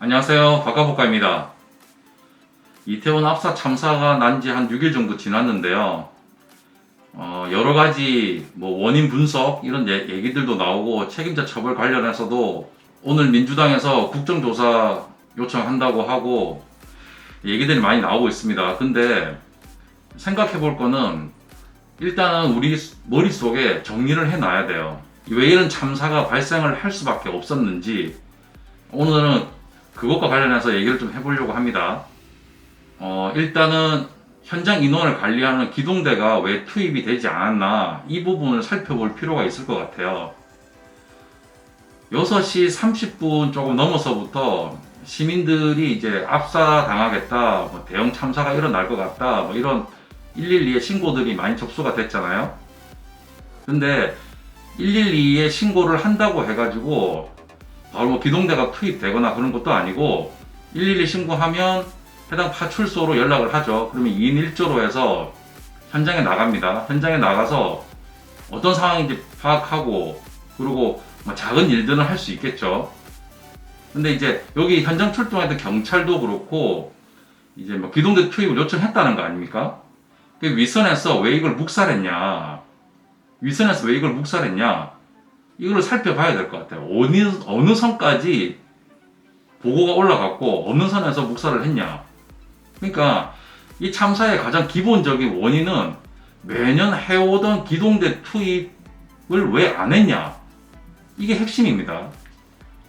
안녕하세요. 박가복가입니다. 이태원 압사 참사가 난 지 한 6일 정도 지났는데요. 여러 가지 원인 분석 이런 얘기들도 나오고 책임자 처벌 관련해서도 오늘 민주당에서 국정조사 요청한다고 하고 얘기들이 많이 나오고 있습니다. 근데 생각해 볼 거는 일단은 우리 머릿속에 정리를 해놔야 돼요. 왜 이런 참사가 발생을 할 수밖에 없었는지 오늘은 그것과 관련해서 얘기를 좀 해보려고 합니다. 일단은 현장 인원을 관리하는 기동대가 왜 투입이 되지 않았나 이 부분을 살펴볼 필요가 있을 것 같아요. 6시 30분 조금 넘어서부터 시민들이 이제 압사당하겠다, 대형 참사가 일어날 것 같다, 이런 112에 신고들이 많이 접수가 됐잖아요. 근데 112에 신고를 한다고 해가지고 바로 기동대가 투입되거나 그런 것도 아니고 112 신고하면 해당 파출소로 연락을 하죠. 그러면 2인 1조로 해서 현장에 나갑니다. 현장에 나가서 어떤 상황인지 파악하고 그리고 작은 일들은 할 수 있겠죠. 근데 이제 여기 현장 출동했던 경찰도 그렇고 이제 기동대 투입을 요청했다는 거 아닙니까? 윗선에서 왜 이걸 묵살했냐? 윗선에서 왜 이걸 묵살했냐? 이걸 살펴봐야 될 것 같아요. 어느 선까지 보고가 올라갔고 어느 선에서 묵살을 했냐. 그러니까 이 참사의 가장 기본적인 원인은 매년 해오던 기동대 투입을 왜 안 했냐. 이게 핵심입니다.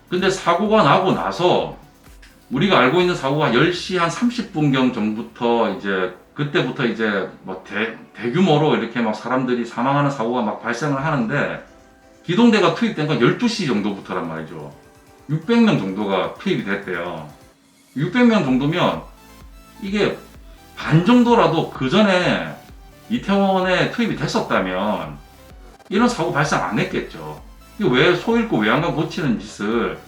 근데 사고가 나고 나서 우리가 알고 있는 사고가 10시 한 30분경 전부터 그때부터 대규모로 이렇게 사람들이 사망하는 사고가 발생을 하는데 기동대가 투입된 건 12시 정도부터란 말이죠. 600명 정도가 투입이 됐대요. 600명 정도면 이게 반 정도라도 그 전에 이태원에 투입이 됐었다면 이런 사고 발생 안 했겠죠. 이게 왜 소 잃고 외양간 고치는 짓을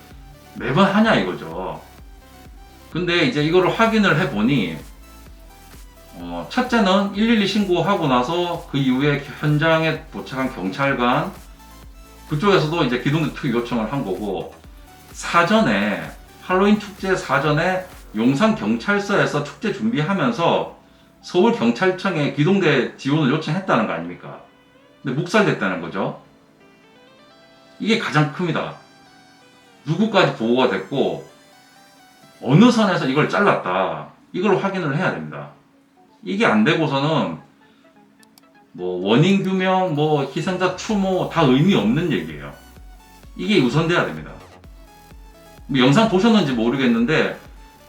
매번 하냐 이거죠. 근데 이제 이거를 확인을 해보니 첫째는 112 신고하고 나서 그 이후에 현장에 도착한 경찰관 그쪽에서도 이제 기동대 투입 요청을 한 거고 사전에 할로윈 축제 사전에 용산 경찰서에서 축제 준비하면서 서울 경찰청에 기동대 지원을 요청했다는 거 아닙니까? 근데 묵살됐다는 거죠. 이게 가장 큽니다. 누구까지 보고가 됐고 어느 선에서 이걸 잘랐다. 이걸 확인을 해야 됩니다. 이게 안 되고서는 원인 규명, 희생자 추모 다 의미 없는 얘기예요. 이게 우선돼야 됩니다. 영상 보셨는지 모르겠는데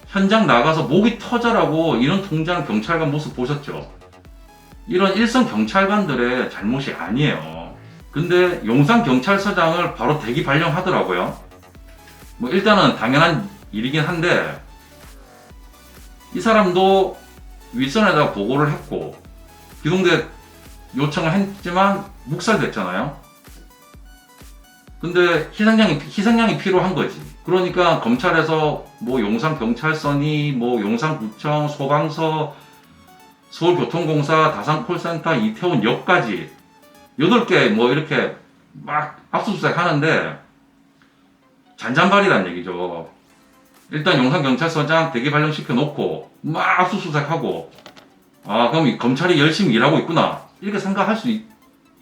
현장 나가서 목이 터져라고 이런 통제하는 경찰관 모습 보셨죠? 이런 일선 경찰관들의 잘못이 아니에요. 근데 용산 경찰서장을 바로 대기 발령하더라고요. 일단은 당연한 일이긴 한데 이 사람도 윗선에다가 보고를 했고 기동대 요청을 했지만 묵살됐잖아요. 근데 희생양이 필요한 거지. 그러니까 검찰에서 용산 경찰서니 용산구청, 소방서, 서울교통공사, 다산콜센터, 이태원역까지 8개 이렇게 압수수색 하는데 잔잔발이란 얘기죠. 일단 용산 경찰서장 대기 발령 시켜놓고 압수수색하고 그럼 이 검찰이 열심히 일하고 있구나 이렇게 생각할 수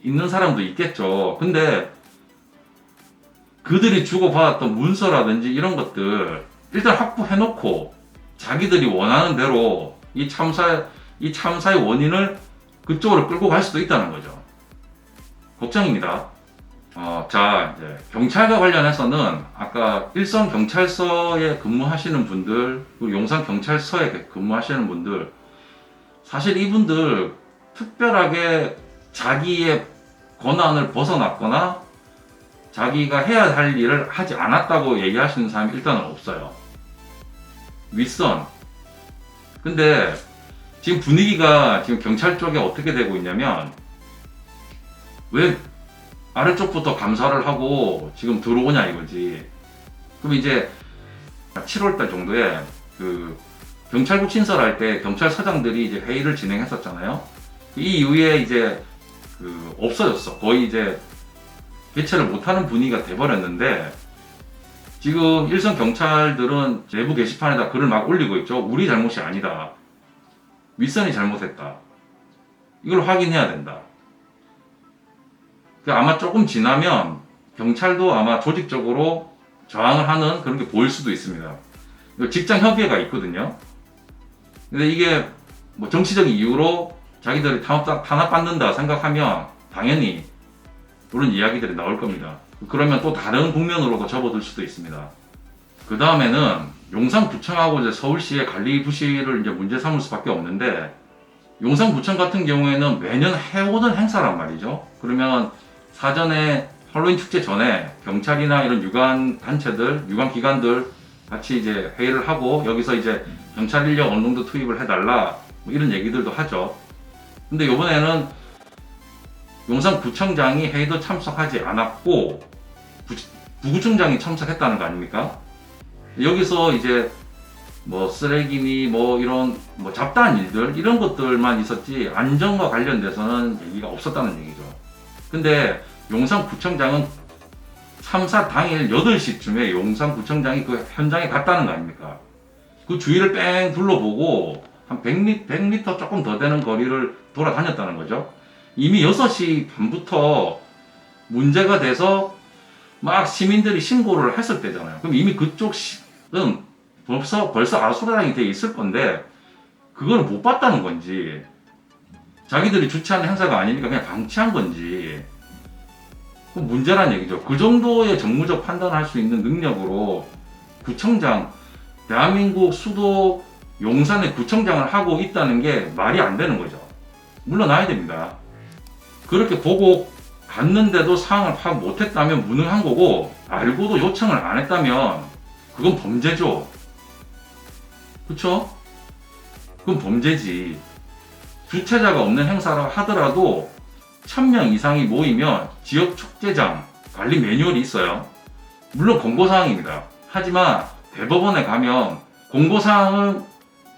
있는 사람도 있겠죠. 근데 그들이 주고받았던 문서라든지 이런 것들 일단 확보해놓고 자기들이 원하는 대로 이 참사의 원인을 그쪽으로 끌고 갈 수도 있다는 거죠. 걱정입니다. 이제 경찰과 관련해서는 아까 일선 경찰서에 근무하시는 분들 그리고 용산 경찰서에 근무하시는 분들 사실 이분들 특별하게 자기의 권한을 벗어났거나 자기가 해야 할 일을 하지 않았다고 얘기하시는 사람이 일단은 없어요. 윗선. 근데 지금 분위기가 지금 경찰 쪽에 어떻게 되고 있냐면 왜 아래쪽부터 감사를 하고 지금 들어오냐 이거지. 그럼 이제 7월달 정도에 경찰국 신설할 때 경찰서장들이 이제 회의를 진행했었잖아요. 이 이후에 이제 없어졌어. 거의 이제 개최를 못하는 분위기가 돼버렸는데 지금 일선 경찰들은 내부 게시판에다 글을 막 올리고 있죠. 우리 잘못이 아니다. 윗선이 잘못했다. 이걸 확인해야 된다. 아마 조금 지나면 경찰도 아마 조직적으로 저항을 하는 그런 게 보일 수도 있습니다. 직장 협의회가 있거든요. 근데 이게 뭐 정치적인 이유로 자기들이 탄압받는다 생각하면 당연히 그런 이야기들이 나올 겁니다. 그러면 또 다른 국면으로도 접어들 수도 있습니다. 그 다음에는 용산구청하고 이제 서울시의 관리 부실을 이제 문제 삼을 수밖에 없는데, 용산구청 같은 경우에는 매년 해오던 행사란 말이죠. 그러면 사전에 할로윈 축제 전에 경찰이나 이런 유관 단체들, 유관 기관들 같이 이제 회의를 하고 여기서 이제 경찰 인력 어느 정도 투입을 해달라 뭐 이런 얘기들도 하죠. 근데 이번에는 용산구청장이 회의도 참석하지 않았고 부구청장이 참석했다는 거 아닙니까? 여기서 이제 뭐 쓰레기니 뭐 이런 뭐 잡다한 일들 이런 것들만 있었지 안전과 관련돼서는 얘기가 없었다는 얘기죠. 근데 용산구청장은 참사 당일 8시쯤에 용산구청장이 그 현장에 갔다는 거 아닙니까? 그 주위를 뺑 둘러보고 한 100m 조금 더 되는 거리를 돌아다녔다는 거죠. 이미 6시 반부터 문제가 돼서 막 시민들이 신고를 했을 때잖아요. 그럼 이미 그쪽은 벌써 아수라장이 돼 있을 건데 그걸 못 봤다는 건지 자기들이 주최하는 행사가 아니니까 그냥 방치한 건지 그 문제란 얘기죠. 그 정도의 정무적 판단할 수 있는 능력으로 구청장, 대한민국 수도 용산의 구청장을 하고 있다는 게 말이 안 되는 거죠. 물러나야 됩니다. 그렇게 보고 갔는데도 상황을 파악 못했다면 무능한 거고, 알고도 요청을 안 했다면 그건 범죄죠. 그쵸? 그건 범죄지. 주최자가 없는 행사라 하더라도 1000명 이상이 모이면 지역 축제장 관리 매뉴얼이 있어요. 물론 공고사항입니다. 하지만 대법원에 가면 공고사항을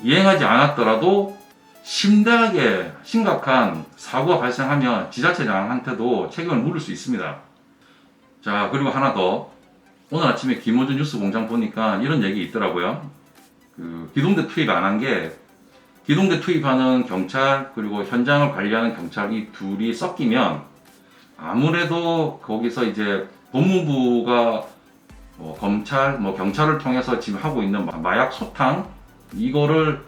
이행하지 않았더라도 심대하게 심각한 사고가 발생하면 지자체장한테도 책임을 물을 수 있습니다. 자, 그리고 하나 더. 오늘 아침에 김호준 뉴스공장 보니까 이런 얘기 있더라고요. 그 기동대 투입 안 한 게, 기동대 투입하는 경찰 그리고 현장을 관리하는 경찰이 둘이 섞이면 아무래도 거기서 이제 법무부가 검찰, 경찰을 통해서 지금 하고 있는 마약 소탕 이거를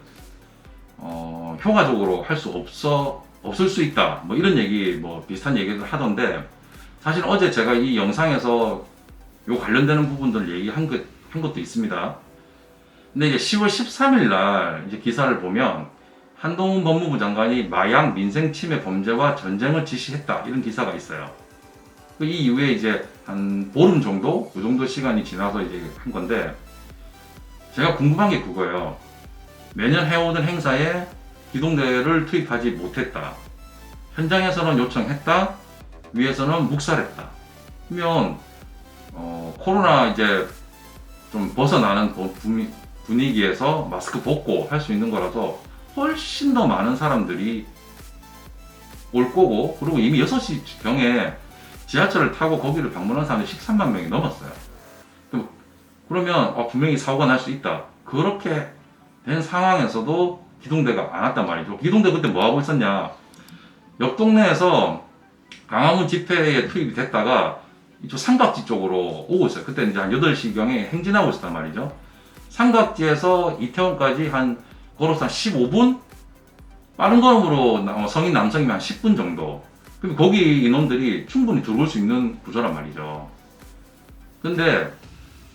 효과적으로 할 수 없을 수 있다. 뭐 이런 얘기, 비슷한 얘기를 하던데, 사실 어제 제가 이 영상에서 요 관련되는 부분들 얘기한 것도 있습니다. 근데 이제 10월 13일 날 이제 기사를 보면 한동훈 법무부 장관이 마약 민생 침해 범죄와 전쟁을 지시했다 이런 기사가 있어요. 이 이후에 이제 한 보름 정도, 그 정도 시간이 지나서 이제 한 건데, 제가 궁금한 게 그거예요. 매년 해오던 행사에 기동대를 투입하지 못했다. 현장에서는 요청했다. 위에서는 묵살했다. 그러면 코로나 이제 좀 벗어나는 분위기에서 마스크 벗고 할 수 있는 거라서 훨씬 더 많은 사람들이 올 거고, 그리고 이미 6시경에 지하철을 타고 거기를 방문한 사람이 13만 명이 넘었어요. 그러면 분명히 사고가 날 수 있다. 그렇게 된 상황에서도 기동대가 안 왔단 말이죠. 기동대 그때 뭐 하고 있었냐? 옆 동네에서 광화문 집회에 투입이 됐다가 이쪽 삼각지 쪽으로 오고 있어요. 그때 이제 한 8시경에 행진하고 있었단 말이죠. 삼각지에서 이태원까지 걸어서 한 15분? 빠른 걸음으로 성인 남성이면 한 10분 정도. 그럼 거기 인원들이 충분히 들어올 수 있는 구조란 말이죠. 근데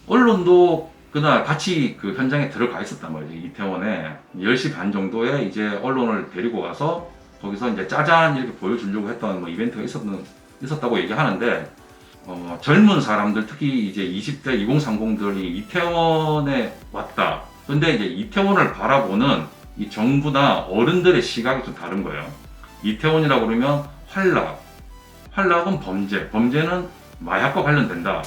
언론도 그날 같이 그 현장에 들어가 있었단 말이죠. 이태원에 10시 반 정도에 이제 언론을 데리고 가서 거기서 이제 짜잔 이렇게 보여주려고 했던 이벤트가 있었다고 얘기하는데, 젊은 사람들, 특히 이제 20대 2030들이 이태원에 왔다. 근데 이제 이태원을 바라보는 이 정부나 어른들의 시각이 좀 다른 거예요. 이태원이라고 그러면 활락은 범죄, 범죄는 마약과 관련된다.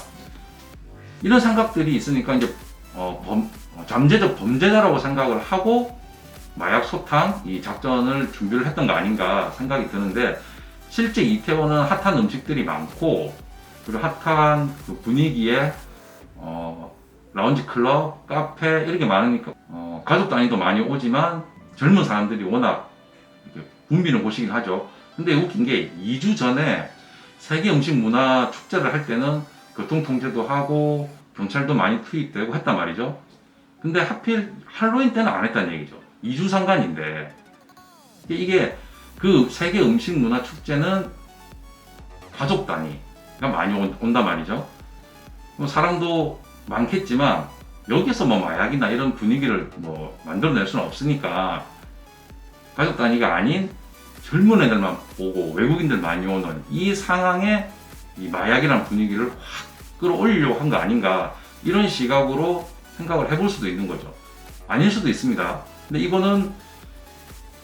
이런 생각들이 있으니까 이제 잠재적 범죄자라고 생각을 하고 마약 소탕 이 작전을 준비를 했던 거 아닌가 생각이 드는데, 실제 이태원은 핫한 음식들이 많고, 그리고 핫한 그 분위기에 라운지 클럽, 카페 이렇게 많으니까 가족 단위도 많이 오지만 젊은 사람들이 워낙 이렇게 붐비는 곳이긴 하죠. 근데 웃긴 게 2주 전에 세계 음식 문화 축제를 할 때는 교통 통제도 하고 경찰도 많이 투입되고 했단 말이죠. 근데 하필 할로윈 때는 안 했다는 얘기죠. 2주 상관인데 이게 그 세계 음식 문화 축제는 가족 단위가 많이 온단 말이죠. 사람도 많겠지만 여기서 뭐 마약이나 이런 분위기를 뭐 만들어낼 수는 없으니까 가족 단위가 아닌 젊은 애들만 오고 외국인들 많이 오는 이 상황에 이 마약이라는 분위기를 확 끌어올리려고 한 거 아닌가, 이런 시각으로 생각을 해볼 수도 있는 거죠. 아닐 수도 있습니다. 근데 이거는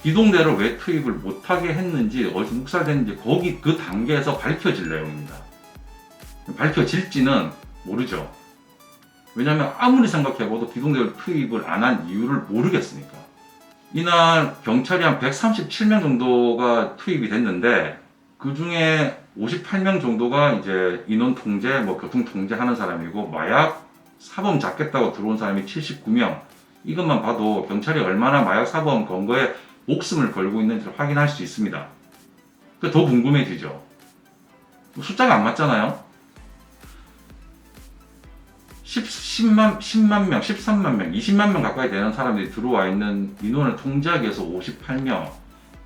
기동대를 왜 투입을 못하게 했는지, 어디서 묵살됐는지 거기 그 단계에서 밝혀질 내용입니다. 밝혀질지는 모르죠. 왜냐하면 아무리 생각해봐도 기동대를 투입을 안 한 이유를 모르겠으니까. 이날 경찰이 한 137명 정도가 투입이 됐는데 그 중에 58명 정도가 이제 인원 통제, 뭐 교통 통제하는 사람이고, 마약 사범 잡겠다고 들어온 사람이 79명. 이것만 봐도 경찰이 얼마나 마약 사범 검거에 목숨을 걸고 있는지를 확인할 수 있습니다. 더 궁금해지죠. 숫자가 안 맞잖아요. 10만 명, 13만 명, 20만 명 가까이 되는 사람들이 들어와 있는 인원을 통제하기 위해서 58명.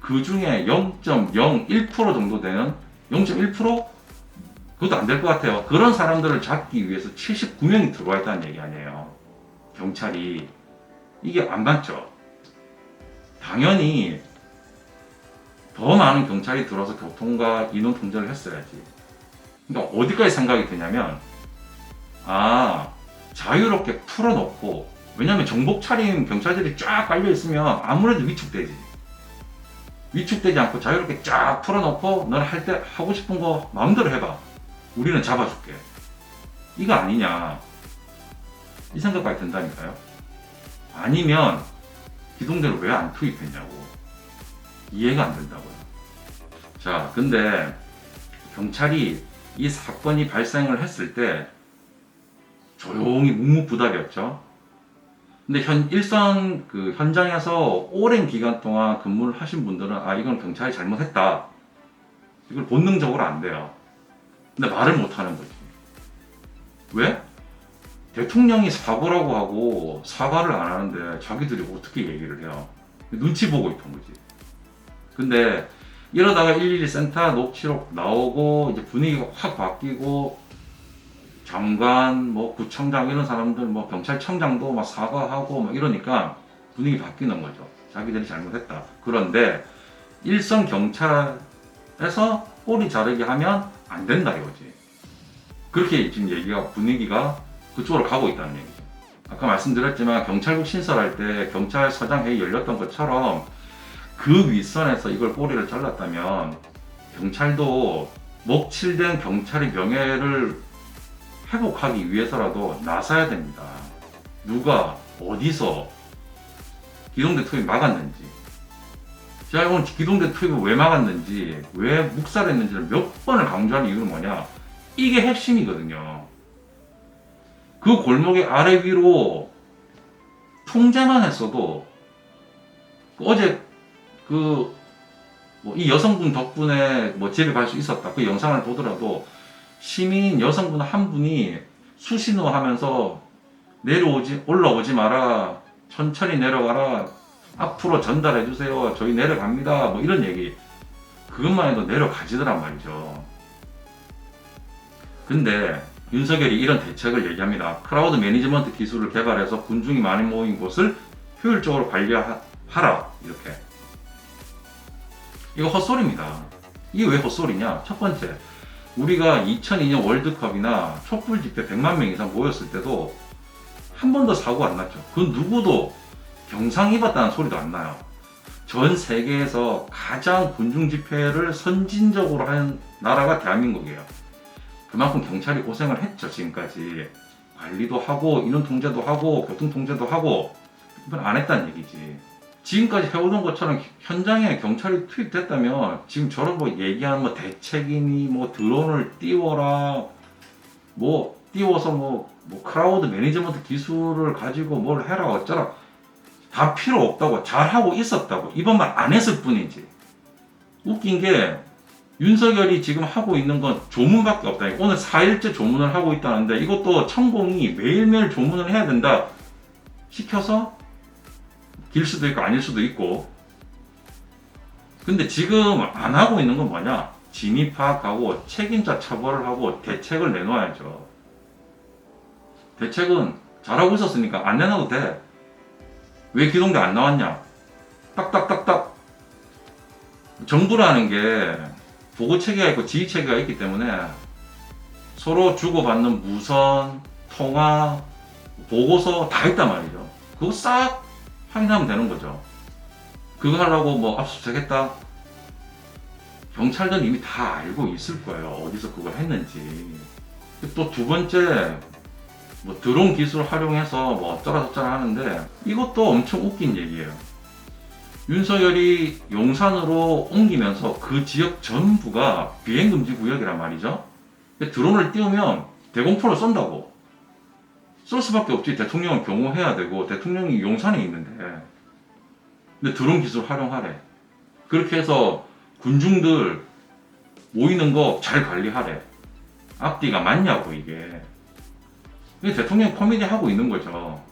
그 중에 0.01% 정도 되는 0.1%? 그것도 안 될 것 같아요. 그런 사람들을 잡기 위해서 79명이 들어와 있다는 얘기 아니에요. 경찰이. 이게 안 맞죠. 당연히 더 많은 경찰이 들어와서 교통과 인원 통제를 했어야지. 그러니까 어디까지 생각이 드냐면, 자유롭게 풀어놓고, 왜냐면 정복 차림 경찰들이 쫙 깔려있으면 아무래도 위축되지. 위축되지 않고 자유롭게 쫙 풀어놓고 너는 할 때 하고 싶은 거 마음대로 해봐. 우리는 잡아줄게. 이거 아니냐. 이 생각까지 든다니까요. 아니면 기동대를 왜 안 투입했냐고. 이해가 안 된다고요. 자, 근데 경찰이 이 사건이 발생을 했을 때 조용히 묵묵부답이었죠. 근데 일선 그 현장에서 오랜 기간 동안 근무를 하신 분들은 이건 경찰이 잘못했다. 이걸 본능적으로 안 돼요. 근데 말을 못 하는 거지. 왜? 대통령이 사과라고 하고 사과를 안 하는데 자기들이 어떻게 얘기를 해요? 눈치 보고 있던 거지. 근데 이러다가 112 센터 녹취록 나오고 이제 분위기가 확 바뀌고, 장관, 뭐 구청장 이런 사람들, 뭐 경찰청장도 막 사과하고 막 이러니까 분위기 바뀌는 거죠. 자기들이 잘못했다. 그런데 일선 경찰에서 꼬리 자르게 하면 안 된다 이거지. 그렇게 지금 분위기가 그쪽으로 가고 있다는 얘기죠. 아까 말씀드렸지만 경찰국 신설할 때 경찰서장 회의 열렸던 것처럼 그 윗선에서 이걸 꼬리를 잘랐다면 경찰도 먹칠된 경찰의 명예를 회복하기 위해서라도 나서야 됩니다. 누가 어디서 기동대 투입 막았는지, 제가 오늘 기동대 투입을 왜 막았는지, 왜 묵살했는지를 몇 번을 강조하는 이유는 뭐냐, 이게 핵심이거든요. 그 골목의 아래 위로 통제만 했어도, 어제 이 여성분 덕분에 집에 갈 수 있었다, 그 영상을 보더라도 시민 여성분 한 분이 수신호 하면서 올라오지 마라, 천천히 내려가라, 앞으로 전달해 주세요, 저희 내려갑니다, 뭐 이런 얘기, 그것만 해도 내려가지더란 말이죠. 근데 윤석열이 이런 대책을 얘기합니다. 크라우드 매니지먼트 기술을 개발해서 군중이 많이 모인 곳을 효율적으로 관리하라, 이렇게. 이거 헛소리입니다. 이게 왜 헛소리냐? 첫 번째, 우리가 2002년 월드컵이나 촛불 집회 100만 명 이상 모였을 때도 한 번도 사고가 안 났죠. 그 누구도 경상 입었다는 소리도 안 나요. 전 세계에서 가장 군중 집회를 선진적으로 한 나라가 대한민국이에요. 그만큼 경찰이 고생을 했죠. 지금까지 관리도 하고 인원 통제도 하고 교통 통제도 하고. 이건 안 했다는 얘기지. 지금까지 해오던 것처럼 현장에 경찰이 투입됐다면 지금 저런 얘기하는 대책이니 드론을 띄워라, 띄워서 뭐 크라우드 매니지먼트 기술을 가지고 뭘 해라 어쩌라 다 필요 없다고, 잘하고 있었다고, 이번만 안 했을 뿐이지. 웃긴 게 윤석열이 지금 하고 있는 건 조문밖에 없다. 오늘 4일째 조문을 하고 있다는데 이것도 천공이 매일매일 조문을 해야 된다 시켜서 길 수도 있고 아닐 수도 있고. 근데 지금 안 하고 있는 건 뭐냐? 진위 파악하고 책임자 처벌을 하고 대책을 내놓아야죠. 대책은 잘하고 있었으니까 안 내놔도 돼. 왜 기동대 안 나왔냐? 딱딱딱딱. 정부라는 게 보고 체계가 있고 지휘 체계가 있기 때문에 서로 주고받는 무선, 통화, 보고서 다 있단 말이죠. 그거 싹 확인하면 되는 거죠. 그거 하려고 뭐 압수수색했다? 경찰들은 이미 다 알고 있을 거예요. 어디서 그걸 했는지. 또 두 번째, 뭐 드론 기술 활용해서 뭐 어쩌라 저쩌라 하는데 이것도 엄청 웃긴 얘기예요. 윤석열이 용산으로 옮기면서 그 지역 전부가 비행금지 구역이란 말이죠. 드론을 띄우면 대공포를 쏜다고. 쏠 수밖에 없지. 대통령을 경호해야 되고 대통령이 용산에 있는데. 근데 드론 기술 활용하래. 그렇게 해서 군중들 모이는 거 잘 관리하래. 앞뒤가 맞냐고 이게. 이게 대통령이 코미디 하고 있는 거죠.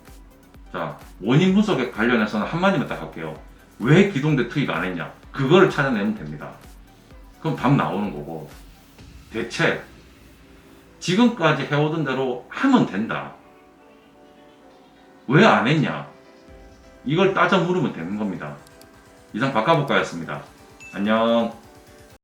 자, 원인 분석에 관련해서는 한마디만 딱 할게요. 왜 기동대 투입 안 했냐? 그거를 찾아내면 됩니다. 그럼 답 나오는 거고. 대책. 지금까지 해오던 대로 하면 된다. 왜 안 했냐? 이걸 따져 물으면 되는 겁니다. 이상 박가복가였습니다. 안녕.